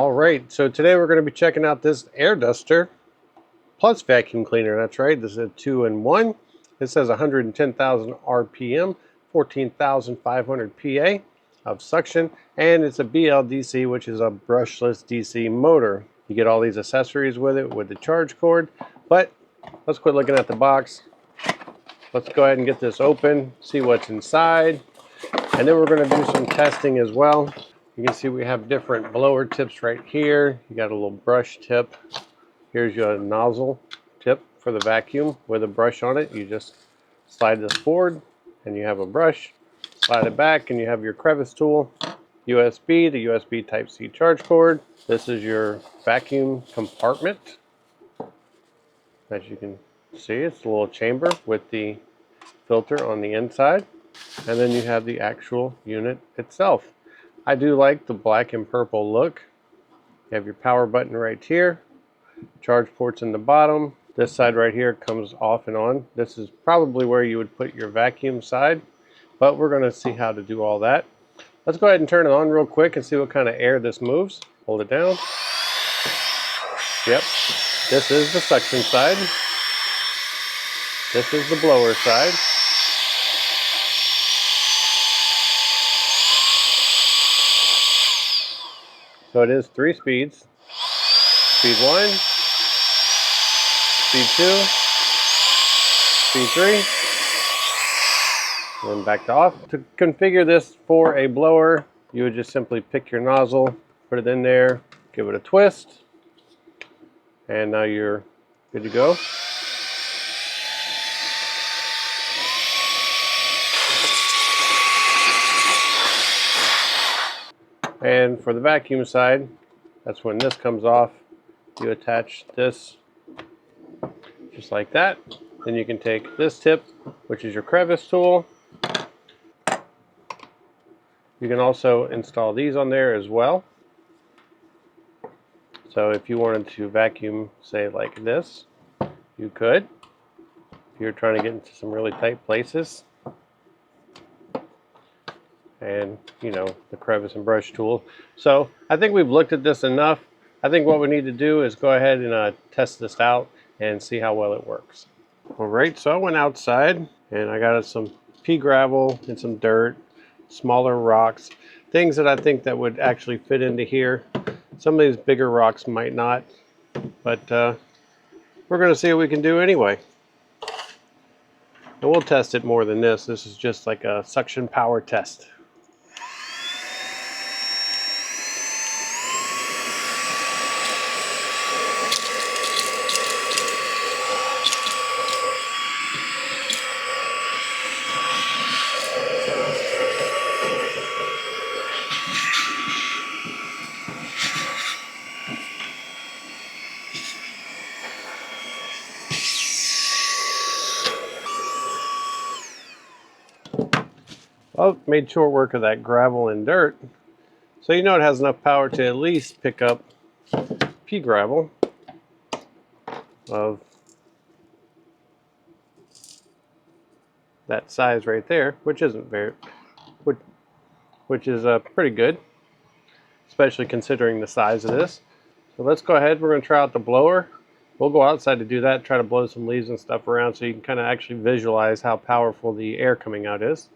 All right, so today we're going to be checking out this air duster plus vacuum cleaner. That's right, this is a 2-in-1. It says 110,000 RPM, 14,500 PA of suction, and it's a BLDC, which is a brushless DC motor. You get all these accessories with it with the charge cord, but let's quit looking at the box. Let's go ahead and get this open, see what's inside, and then we're going to do some testing as well. You can see we have different blower tips right here. You got a little brush tip. Here's your nozzle tip for the vacuum with a brush on it. You just slide this forward and you have a brush. Slide it back and you have your crevice tool. USB, the USB Type-C charge cord. This is your vacuum compartment. As you can see, it's a little chamber with the filter on the inside. And then you have the actual unit itself. I do like the black and purple look. You have your power button right here. Charge ports in the bottom. This side right here comes off and on. This is probably where you would put your vacuum side, but we're going to see how to do all that. Let's go ahead and turn it on real quick and see what kind of air this moves. Hold it down. Yep, this is the suction side. This is the blower side. So it is 3 speeds. Speed 1, speed 2, speed 3, and then back to off. To configure this for a blower, you would just simply pick your nozzle, put it in there, give it a twist, and now you're good to go. And for the vacuum side, that's when this comes off. You attach this just like that. Then you can take this tip, which is your crevice tool. You can also install these on there as well. So if you wanted to vacuum, say like this, you could. If you're trying to get into some really tight places. And, you know, the crevice and brush tool. So I think we've looked at this enough. I think what we need to do is go ahead and test this out and see how well it works. All right, so I went outside and I got some pea gravel and some dirt, smaller rocks, things that I think that would actually fit into here. Some of these bigger rocks might not, but we're going to see what we can do anyway. And we'll test it more than this. This is just like a suction power test. Well, made short work of that gravel and dirt. So you know it has enough power to at least pick up pea gravel of that size right there, which isn't very, which is pretty good, especially considering the size of this. So let's go ahead. We're going to try out the blower. We'll go outside to do that, try to blow some leaves and stuff around so you can kind of actually visualize how powerful the air coming out is.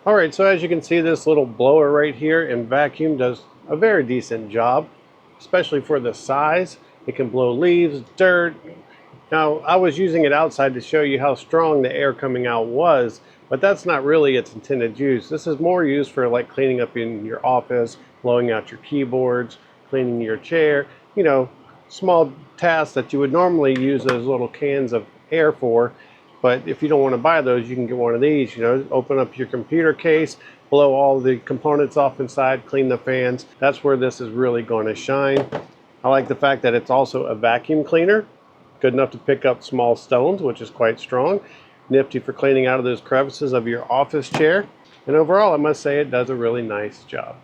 Alright, so as you can see, this little blower right here in vacuum does a very decent job, especially for the size. It can blow leaves, dirt. Now, I was using it outside to show you how strong the air coming out was, but that's not really its intended use. This is more used for like cleaning up in your office, blowing out your keyboards, cleaning your chair, you know, small tasks that you would normally use those little cans of air for. But if you don't want to buy those, you can get one of these. You know, open up your computer case, blow all the components off inside, clean the fans. That's where this is really going to shine. I like the fact that it's also a vacuum cleaner. Good enough to pick up small stones, which is quite strong. Nifty for cleaning out of those crevices of your office chair. And overall, I must say it does a really nice job.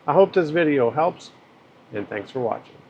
I hope this video helps, and thanks for watching.